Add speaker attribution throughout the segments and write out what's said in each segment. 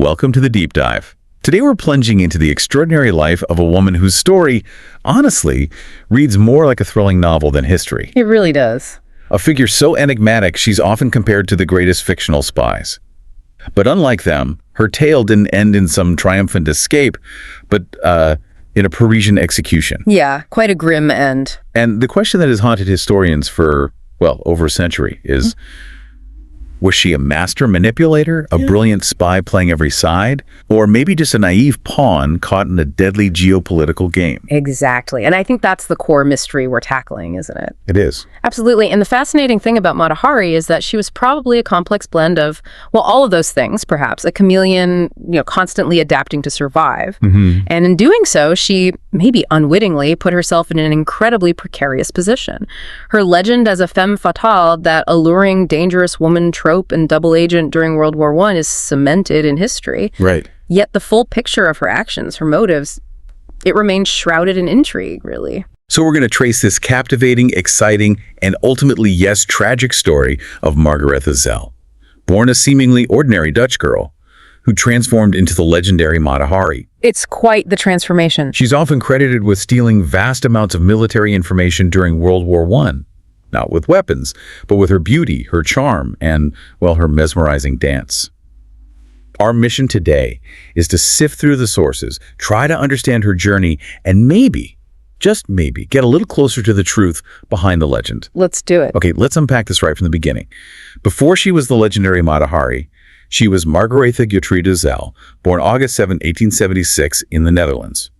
Speaker 1: Welcome to the Deep Dive. Today we're plunging into the extraordinary life of a woman whose story, honestly, reads more like a thrilling novel than history.
Speaker 2: It really does.
Speaker 1: A figure so enigmatic she's often compared to the greatest fictional spies. But unlike them, her tale didn't end in some triumphant escape, but in a Parisian execution.
Speaker 2: Yeah, quite a grim end.
Speaker 1: And the question that has haunted historians for, well, over a century is, was she a master manipulator, a brilliant spy playing every side, or maybe just a naive pawn caught in a deadly geopolitical game?
Speaker 2: Exactly. And I think that's the core mystery we're tackling, isn't it?
Speaker 1: It is.
Speaker 2: Absolutely. And the fascinating thing about Mata Hari is that she was probably a complex blend of, well, all of those things, perhaps. A chameleon, constantly adapting to survive. And in doing so, she maybe unwittingly put herself in an incredibly precarious position. Her legend as a femme fatale, that alluring, dangerous woman trope and double agent during World War I, is cemented in history.
Speaker 1: Right.
Speaker 2: Yet the full picture of her actions, her motives, it remains shrouded in intrigue, really.
Speaker 1: So we're going to trace this captivating, exciting, and ultimately, yes, tragic story of Margaretha Zell, born a seemingly ordinary Dutch girl who transformed into the legendary Mata Hari.
Speaker 2: It's quite the transformation.
Speaker 1: She's often credited with stealing vast amounts of military information during World War I. Not with weapons, but with her beauty, her charm, and, well, her mesmerizing dance. Our mission today is to sift through the sources, try to understand her journey, and maybe, just maybe, get a little closer to the truth behind the legend.
Speaker 2: Let's do it.
Speaker 1: Okay, let's unpack this right from the beginning. Before she was the legendary Mata Hari, she was Margaretha Gertrude Zell, born August 7, 1876 in the Netherlands.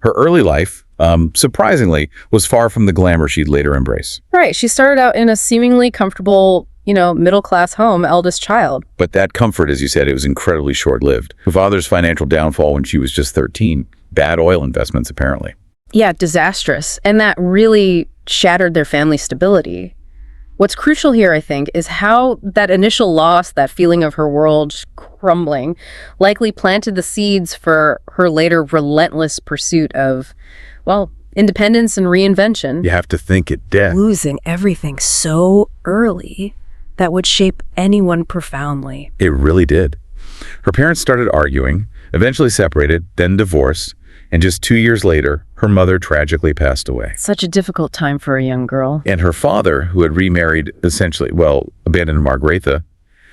Speaker 1: Her early life, surprisingly, was far from the glamour she'd later embrace.
Speaker 2: Right. She started out in a seemingly comfortable, middle-class home, eldest child.
Speaker 1: But that comfort, as you said, it was incredibly short-lived. Her father's financial downfall when she was just 13. Bad oil investments, apparently.
Speaker 2: Yeah, disastrous. And that really shattered their family stability. What's crucial here, I think, is how that initial loss, that feeling of her world crumbling, likely planted the seeds for her later relentless pursuit of, well, independence and reinvention.
Speaker 1: You have to think it death.
Speaker 2: Losing everything so early that would shape anyone profoundly.
Speaker 1: It really did. Her parents started arguing, eventually separated, then divorced, and just 2 years later, her mother tragically passed away.
Speaker 2: Such a difficult time for a young girl.
Speaker 1: And her father, who had remarried, essentially, abandoned Margaretha,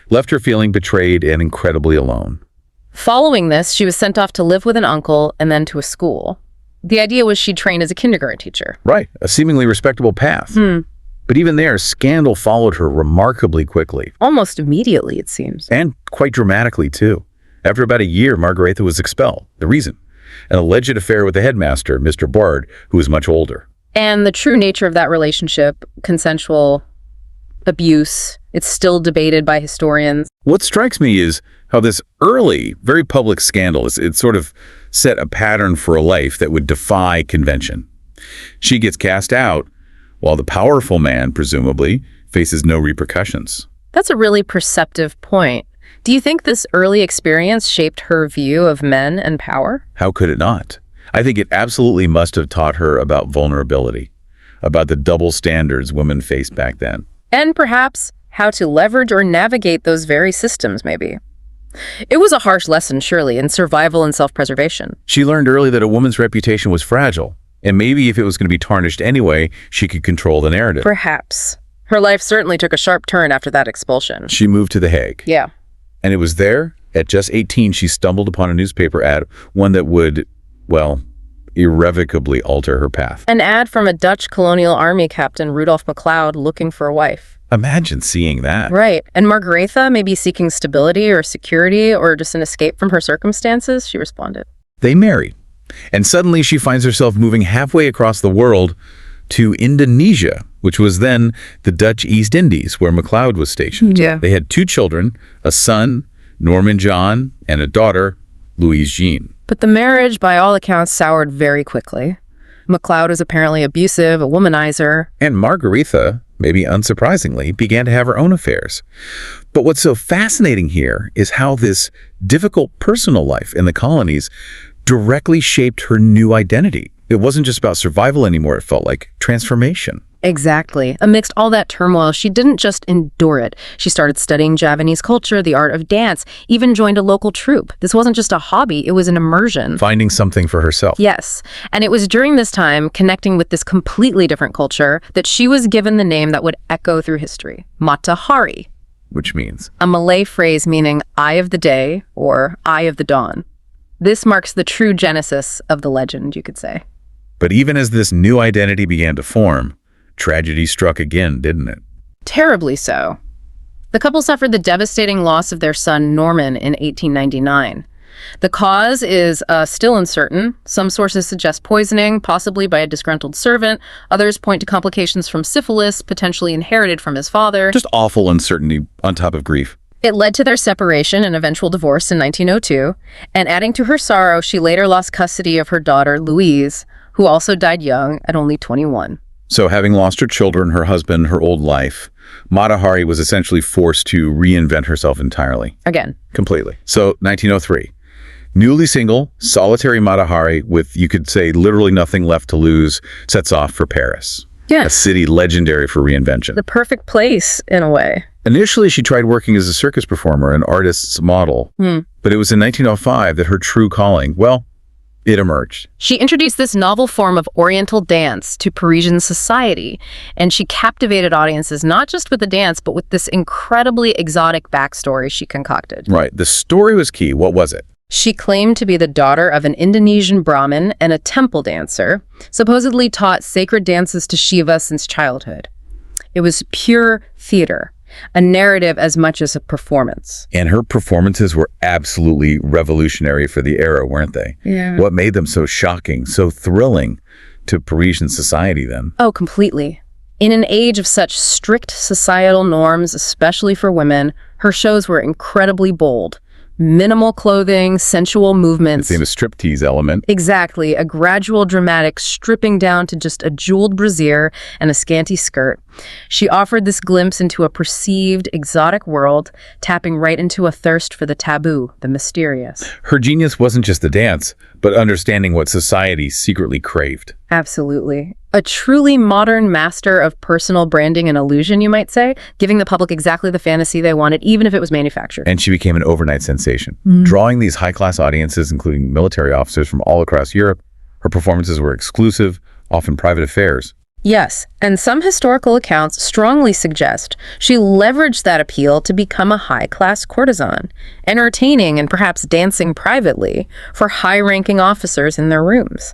Speaker 1: left her feeling betrayed and incredibly alone.
Speaker 2: Following this, she was sent off to live with an uncle and then to a school. The idea was she'd train as a kindergarten teacher.
Speaker 1: Right, a seemingly respectable path. But even there, scandal followed her remarkably quickly.
Speaker 2: Almost immediately, it seems.
Speaker 1: And quite dramatically, too. After about a year, Margaretha was expelled. The reason? An alleged affair with the headmaster, Mr. Bard, who was much older.
Speaker 2: And the true nature of that relationship, consensual abuse, it's still debated by historians.
Speaker 1: What strikes me is how this early, very public scandal, it sort of set a pattern for a life that would defy convention. She gets cast out, while the powerful man, presumably, faces no repercussions.
Speaker 2: That's a really perceptive point. Do you think this early experience shaped her view of men and power?
Speaker 1: How could it not? I think it absolutely must have taught her about vulnerability, about the double standards women faced back then.
Speaker 2: And perhaps how to leverage or navigate those very systems, maybe. It was a harsh lesson, surely, in survival and self-preservation.
Speaker 1: She learned early that a woman's reputation was fragile, and maybe if it was going to be tarnished anyway, she could control the narrative.
Speaker 2: Perhaps. Her life certainly took a sharp turn after that expulsion.
Speaker 1: She moved to The Hague.
Speaker 2: Yeah.
Speaker 1: And it was there, at just 18, she stumbled upon a newspaper ad, one that would, well, irrevocably alter her path.
Speaker 2: An ad from a Dutch colonial army captain, Rudolf MacLeod, looking for a wife.
Speaker 1: Imagine seeing that.
Speaker 2: Right. And Margaretha may be seeking stability or security or just an escape from her circumstances, she responded.
Speaker 1: They married. And suddenly she finds herself moving halfway across the world to Indonesia, which was then the Dutch East Indies, where MacLeod was stationed.
Speaker 2: Yeah.
Speaker 1: They had 2 children, a son, Norman John, and a daughter, Louise Jean.
Speaker 2: But the marriage, by all accounts, soured very quickly. MacLeod was apparently abusive, a womanizer.
Speaker 1: And Margaretha, maybe unsurprisingly, began to have her own affairs. But what's so fascinating here is how this difficult personal life in the colonies directly shaped her new identity. It wasn't just about survival anymore, it felt like transformation.
Speaker 2: Exactly. Amidst all that turmoil, she didn't just endure it. She started studying Javanese culture, the art of dance, even joined a local troupe. This wasn't just a hobby, it was an immersion.
Speaker 1: Finding something for herself.
Speaker 2: Yes, and it was during this time, connecting with this completely different culture, that she was given the name that would echo through history, Matahari.
Speaker 1: Which means?
Speaker 2: A Malay phrase meaning eye of the day or eye of the dawn. This marks the true genesis of the legend, you could say.
Speaker 1: But even as this new identity began to form, tragedy struck again, didn't it?
Speaker 2: Terribly so. The couple suffered the devastating loss of their son, Norman, in 1899. The cause is still uncertain. Some sources suggest poisoning, possibly by a disgruntled servant. Others point to complications from syphilis, potentially inherited from his father.
Speaker 1: Just awful uncertainty on top of grief.
Speaker 2: It led to their separation and eventual divorce in 1902. And adding to her sorrow, she later lost custody of her daughter, Louise, who also died young at only 21.
Speaker 1: So having lost her children, her husband, her old life, Matahari was essentially forced to reinvent herself entirely.
Speaker 2: Again.
Speaker 1: Completely. So 1903. Newly single, solitary Matahari with, you could say, literally nothing left to lose, sets off for Paris.
Speaker 2: Yes.
Speaker 1: A city legendary for reinvention.
Speaker 2: The perfect place, in a way.
Speaker 1: Initially, she tried working as a circus performer and artist's model, but it was in 1905 that her true calling, well, it emerged.
Speaker 2: She introduced this novel form of Oriental dance to Parisian society, and she captivated audiences not just with the dance, but with this incredibly exotic backstory she concocted.
Speaker 1: Right. The story was key. What was it?
Speaker 2: She claimed to be the daughter of an Indonesian Brahmin and a temple dancer, supposedly taught sacred dances to Shiva since childhood. It was pure theater, a narrative as much as a performance.
Speaker 1: And her performances were absolutely revolutionary for the era, weren't they?
Speaker 2: Yeah.
Speaker 1: What made them so shocking, so thrilling to Parisian society then?
Speaker 2: Oh, completely. In an age of such strict societal norms, especially for women, her shows were incredibly bold. Minimal clothing, sensual movements.
Speaker 1: The famous striptease element.
Speaker 2: Exactly, a gradual dramatic stripping down to just a jeweled brassiere and a scanty skirt. She offered this glimpse into a perceived exotic world, tapping right into a thirst for the taboo, the mysterious.
Speaker 1: Her genius wasn't just the dance, but understanding what society secretly craved.
Speaker 2: Absolutely. A truly modern master of personal branding and illusion, you might say, giving the public exactly the fantasy they wanted, even if it was manufactured.
Speaker 1: And she became an overnight sensation, drawing these high-class audiences, including military officers from all across Europe. Her performances were exclusive, often private affairs.
Speaker 2: Yes, and some historical accounts strongly suggest she leveraged that appeal to become a high-class courtesan, entertaining and perhaps dancing privately for high-ranking officers in their rooms.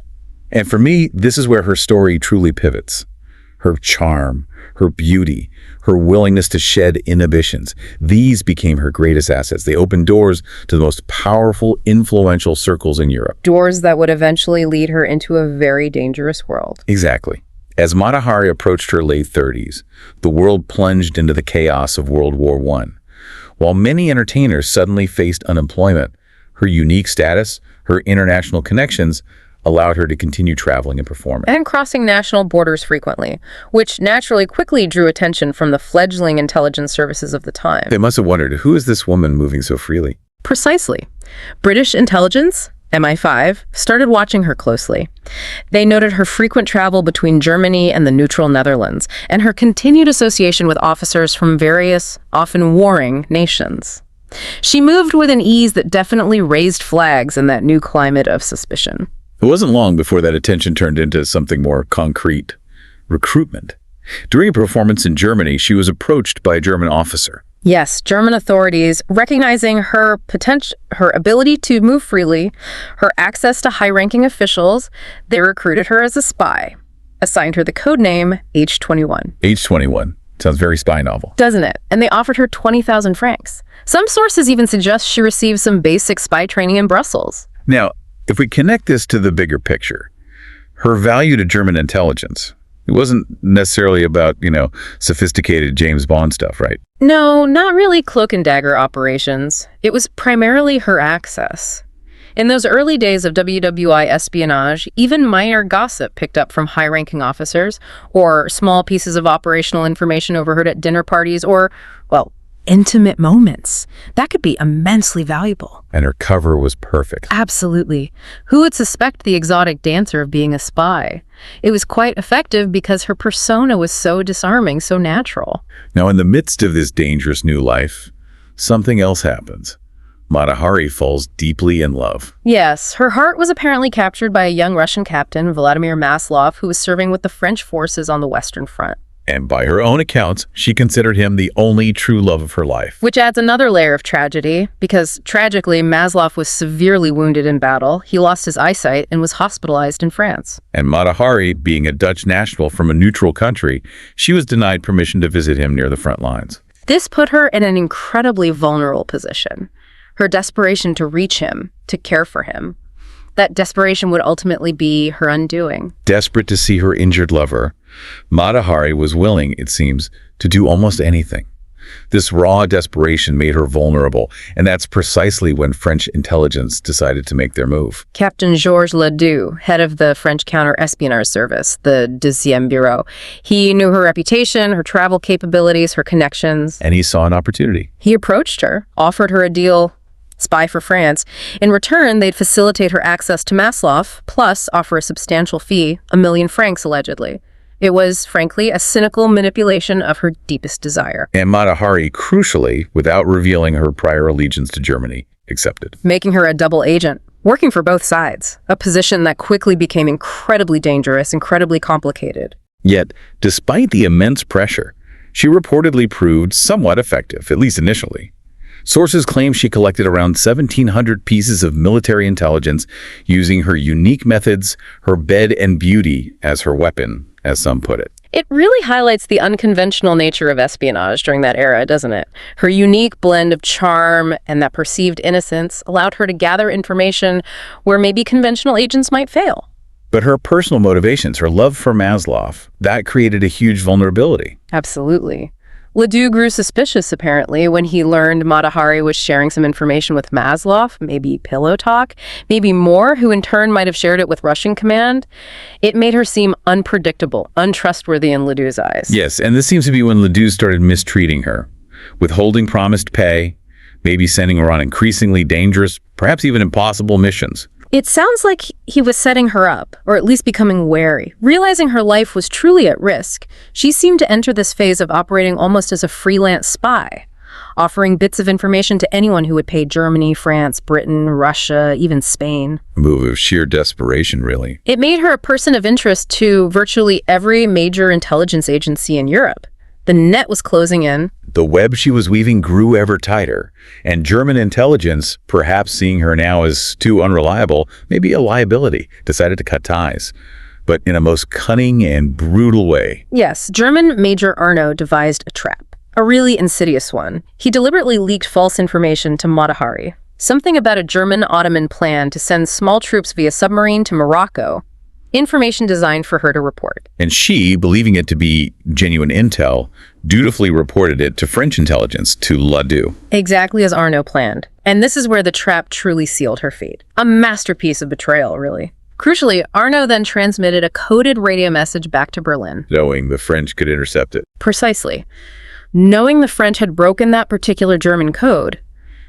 Speaker 1: And for me, this is where her story truly pivots. Her charm, her beauty, her willingness to shed inhibitions. These became her greatest assets. They opened doors to the most powerful, influential circles in Europe.
Speaker 2: Doors that would eventually lead her into a very dangerous world.
Speaker 1: Exactly. As Matahari approached her late 30s, the world plunged into the chaos of World War I. While many entertainers suddenly faced unemployment, her unique status, her international connections, allowed her to continue traveling and performing.
Speaker 2: And crossing national borders frequently, which naturally quickly drew attention from the fledgling intelligence services of the time.
Speaker 1: They must have wondered, who is this woman moving so freely?
Speaker 2: Precisely. British intelligence, MI5, started watching her closely. They noted her frequent travel between Germany and the neutral Netherlands, and her continued association with officers from various, often warring, nations. She moved with an ease that definitely raised flags in that new climate of suspicion.
Speaker 1: It wasn't long before that attention turned into something more concrete: recruitment. During a performance in Germany, she was approached by a German officer.
Speaker 2: Yes, German authorities, recognizing her ability to move freely, her access to high-ranking officials, they recruited her as a spy, assigned her the code name H21.
Speaker 1: H21. Sounds very spy novel.
Speaker 2: Doesn't it? And they offered her 20,000 francs. Some sources even suggest she received some basic spy training in Brussels.
Speaker 1: Now, if we connect this to the bigger picture, her value to German intelligence, it wasn't necessarily about, sophisticated James Bond stuff, right?
Speaker 2: No, not really cloak and dagger operations. It was primarily her access. In those early days of WWI espionage, even minor gossip picked up from high-ranking officers, or small pieces of operational information overheard at dinner parties, or, well, intimate moments. That could be immensely valuable.
Speaker 1: And her cover was perfect.
Speaker 2: Absolutely. Who would suspect the exotic dancer of being a spy? It was quite effective because her persona was so disarming, so natural.
Speaker 1: Now, in the midst of this dangerous new life, something else happens. Mata Hari falls deeply in love.
Speaker 2: Yes, her heart was apparently captured by a young Russian captain, Vladimir Maslov, who was serving with the French forces on the Western Front.
Speaker 1: And by her own accounts, she considered him the only true love of her life.
Speaker 2: Which adds another layer of tragedy, because tragically, Maslov was severely wounded in battle. He lost his eyesight and was hospitalized in France.
Speaker 1: And Mata Hari, being a Dutch national from a neutral country, she was denied permission to visit him near the front lines.
Speaker 2: This put her in an incredibly vulnerable position. Her desperation to reach him, to care for him, that desperation would ultimately be her undoing.
Speaker 1: Desperate to see her injured lover, Mata Hari was willing, it seems, to do almost anything. This raw desperation made her vulnerable, and that's precisely when French intelligence decided to make their move.
Speaker 2: Captain Georges Ledoux, head of the French counter-espionage service, the Deuxième Bureau, he knew her reputation, her travel capabilities, her connections.
Speaker 1: And he saw an opportunity.
Speaker 2: He approached her, offered her a deal, spy for France. In return, they'd facilitate her access to Maslov, plus offer a substantial fee, 1 million francs allegedly. It was, frankly, a cynical manipulation of her deepest desire.
Speaker 1: And Mata Hari, crucially, without revealing her prior allegiance to Germany, accepted.
Speaker 2: Making her a double agent, working for both sides, a position that quickly became incredibly dangerous, incredibly complicated.
Speaker 1: Yet, despite the immense pressure, she reportedly proved somewhat effective, at least initially. Sources claim she collected around 1,700 pieces of military intelligence using her unique methods, her bed and beauty as her weapon, as some put it.
Speaker 2: It really highlights the unconventional nature of espionage during that era, doesn't it? Her unique blend of charm and that perceived innocence allowed her to gather information where maybe conventional agents might fail.
Speaker 1: But her personal motivations, her love for Maslov, that created a huge vulnerability.
Speaker 2: Absolutely. Ledoux grew suspicious, apparently, when he learned Mata Hari was sharing some information with Maslov, maybe pillow talk, maybe more, who in turn might have shared it with Russian command. It made her seem unpredictable, untrustworthy in Ledoux's eyes.
Speaker 1: Yes, and this seems to be when Ledoux started mistreating her, withholding promised pay, maybe sending her on increasingly dangerous, perhaps even impossible missions.
Speaker 2: It sounds like he was setting her up, or at least becoming wary. Realizing her life was truly at risk, she seemed to enter this phase of operating almost as a freelance spy, offering bits of information to anyone who would pay Germany, France, Britain, Russia, even Spain.
Speaker 1: A move of sheer desperation, really.
Speaker 2: It made her a person of interest to virtually every major intelligence agency in Europe. The net was closing in.
Speaker 1: The web she was weaving grew ever tighter, and German intelligence, perhaps seeing her now as too unreliable, maybe a liability, decided to cut ties, but in a most cunning and brutal way.
Speaker 2: Yes, German Major Arno devised a trap, a really insidious one. He deliberately leaked false information to Mata Hari, something about a German-Ottoman plan to send small troops via submarine to Morocco, information designed for her to report.
Speaker 1: And she, believing it to be genuine intel, dutifully reported it to French intelligence, to Ledoux.
Speaker 2: Exactly as Arno planned. And this is where the trap truly sealed her fate. A masterpiece of betrayal, really. Crucially, Arno then transmitted a coded radio message back to Berlin.
Speaker 1: Knowing the French could intercept it.
Speaker 2: Precisely. Knowing the French had broken that particular German code,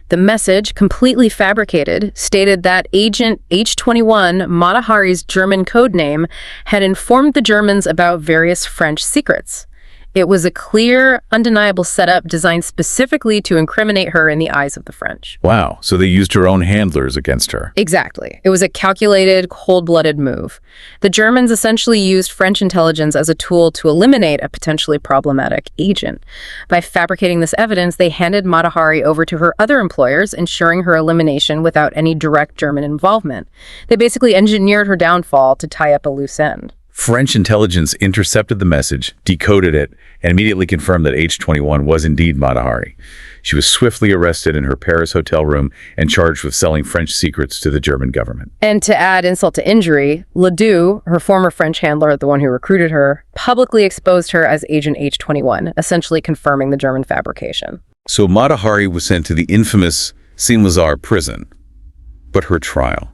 Speaker 2: the message, completely fabricated, stated that Agent H21, Mata Hari's German code name, had informed the Germans about various French secrets. It was a clear, undeniable setup designed specifically to incriminate her in the eyes of the French.
Speaker 1: Wow, so they used her own handlers against her.
Speaker 2: Exactly. It was a calculated, cold-blooded move. The Germans essentially used French intelligence as a tool to eliminate a potentially problematic agent. By fabricating this evidence, they handed Mata Hari over to her other employers, ensuring her elimination without any direct German involvement. They basically engineered her downfall to tie up a loose end.
Speaker 1: French intelligence intercepted the message, decoded it, and immediately confirmed that H21 was indeed Mata Hari. She was swiftly arrested in her Paris hotel room and charged with selling French secrets to the German government.
Speaker 2: And to add insult to injury, Ledoux, her former French handler, the one who recruited her, publicly exposed her as Agent H21, essentially confirming the German fabrication.
Speaker 1: So Mata Hari was sent to the infamous Saint-Lazare prison. But her trial.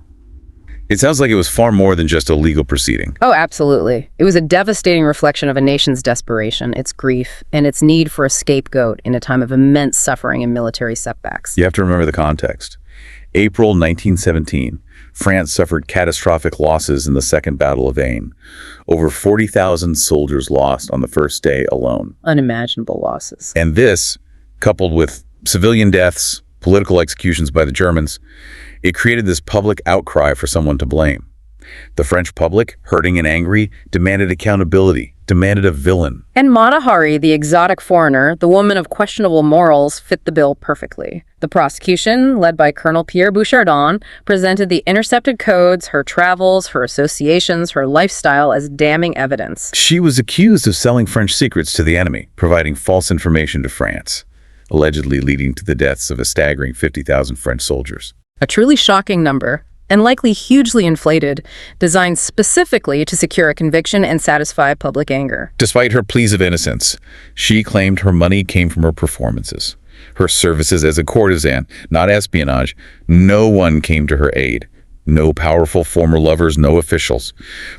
Speaker 1: It sounds like it was far more than just a legal proceeding.
Speaker 2: Oh, absolutely. It was a devastating reflection of a nation's desperation, its grief, and its need for a scapegoat in a time of immense suffering and military setbacks.
Speaker 1: You have to remember the context. April 1917, France suffered catastrophic losses in the Second Battle of Aisne. Over 40,000 soldiers lost on the first day alone.
Speaker 2: Unimaginable losses.
Speaker 1: And this, coupled with civilian deaths, political executions by the Germans, it created this public outcry for someone to blame. The French public, hurting and angry, demanded accountability, demanded a villain.
Speaker 2: And Mata Hari, the exotic foreigner, the woman of questionable morals, fit the bill perfectly. The prosecution, led by Colonel Pierre Bouchardon, presented the intercepted codes, her travels, her associations, her lifestyle as damning evidence.
Speaker 1: She was accused of selling French secrets to the enemy, providing false information to France, allegedly leading to the deaths of a staggering 50,000 French soldiers.
Speaker 2: A truly shocking number, and likely hugely inflated, designed specifically to secure a conviction and satisfy public anger.
Speaker 1: Despite her pleas of innocence, she claimed her money came from her performances, her services as a courtesan, not espionage. No one came to her aid. No powerful former lovers, no officials.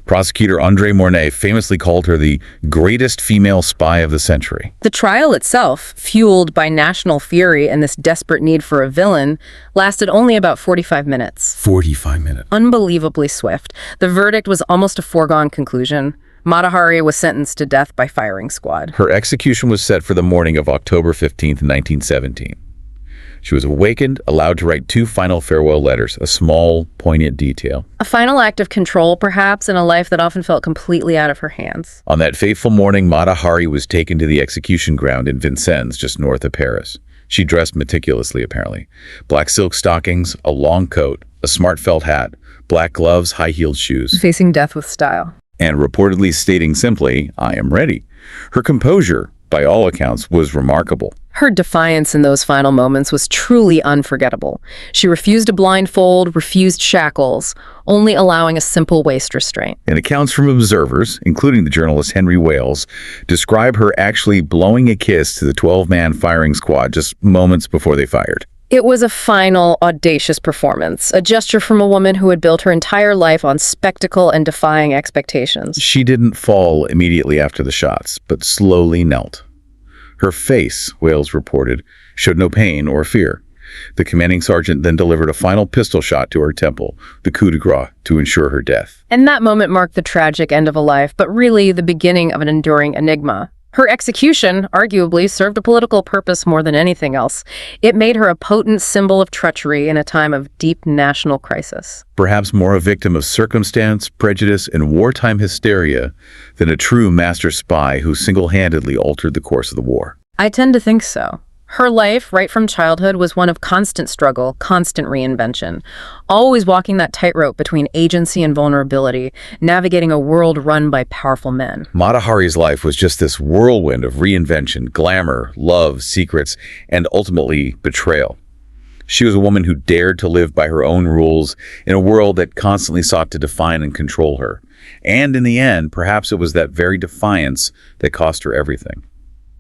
Speaker 1: Prosecutor André Mornay famously called her the greatest female spy of the century.
Speaker 2: The trial itself, fueled by national fury and this desperate need for a villain, lasted only about 45 minutes.
Speaker 1: 45 minutes.
Speaker 2: Unbelievably swift. The verdict was almost a foregone conclusion. Mata Hari was sentenced to death by firing squad.
Speaker 1: Her execution was set for the morning of October 15th, 1917. She was awakened, allowed to write 2 final farewell letters, a small, poignant detail.
Speaker 2: A final act of control, perhaps, in a life that often felt completely out of her hands.
Speaker 1: On that fateful morning, Mata Hari was taken to the execution ground in Vincennes, just north of Paris. She dressed meticulously, apparently. Black silk stockings, a long coat, a smart felt hat, black gloves, high-heeled shoes.
Speaker 2: Facing death with style.
Speaker 1: And reportedly stating simply, "I am ready." Her composure, by all accounts, was remarkable.
Speaker 2: Her defiance in those final moments was truly unforgettable. She refused a blindfold, refused shackles, only allowing a simple waist restraint.
Speaker 1: And accounts from observers, including the journalist Henry Wales, describe her actually blowing a kiss to the 12-man firing squad just moments before they fired.
Speaker 2: It was a final, audacious performance, a gesture from a woman who had built her entire life on spectacle and defying expectations.
Speaker 1: She didn't fall immediately after the shots, but slowly knelt. Her face, Wales reported, showed no pain or fear. The commanding sergeant then delivered a final pistol shot to her temple, the coup de grace, to ensure her death.
Speaker 2: And that moment marked the tragic end of a life, but really the beginning of an enduring enigma. Her execution, arguably, served a political purpose more than anything else. It made her a potent symbol of treachery in a time of deep national crisis.
Speaker 1: Perhaps more a victim of circumstance, prejudice, and wartime hysteria than a true master spy who single-handedly altered the course of the war.
Speaker 2: I tend to think so. Her life, right from childhood, was one of constant struggle, constant reinvention, always walking that tightrope between agency and vulnerability, navigating a world run by powerful men.
Speaker 1: Mata Hari's life was just this whirlwind of reinvention, glamour, love, secrets, and ultimately betrayal. She was a woman who dared to live by her own rules in a world that constantly sought to define and control her. And in the end, perhaps it was that very defiance that cost her everything.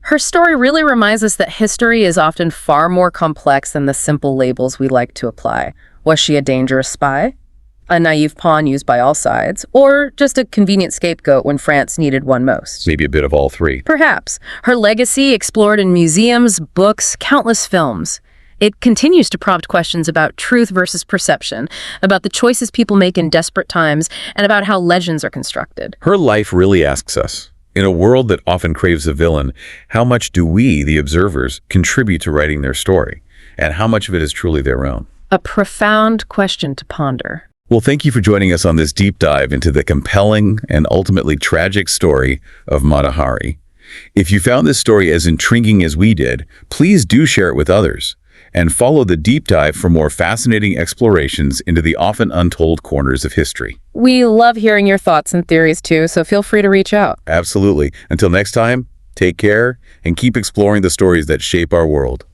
Speaker 2: Her story really reminds us that history is often far more complex than the simple labels we like to apply. Was she a dangerous spy? A naive pawn used by all sides? Or just a convenient scapegoat when France needed one most?
Speaker 1: Maybe a bit of all three.
Speaker 2: Perhaps. Her legacy explored in museums, books, countless films. It continues to prompt questions about truth versus perception, about the choices people make in desperate times, and about how legends are constructed.
Speaker 1: Her life really asks us, in a world that often craves a villain, how much do we, the observers, contribute to writing their story? And how much of it is truly their own?
Speaker 2: A profound question to ponder.
Speaker 1: Well, thank you for joining us on this deep dive into the compelling and ultimately tragic story of Mata Hari. If you found this story as intriguing as we did, please do share it with others. And follow the deep dive for more fascinating explorations into the often untold corners of history.
Speaker 2: We love hearing your thoughts and theories too, so feel free to reach out.
Speaker 1: Absolutely. Until next time, take care and keep exploring the stories that shape our world.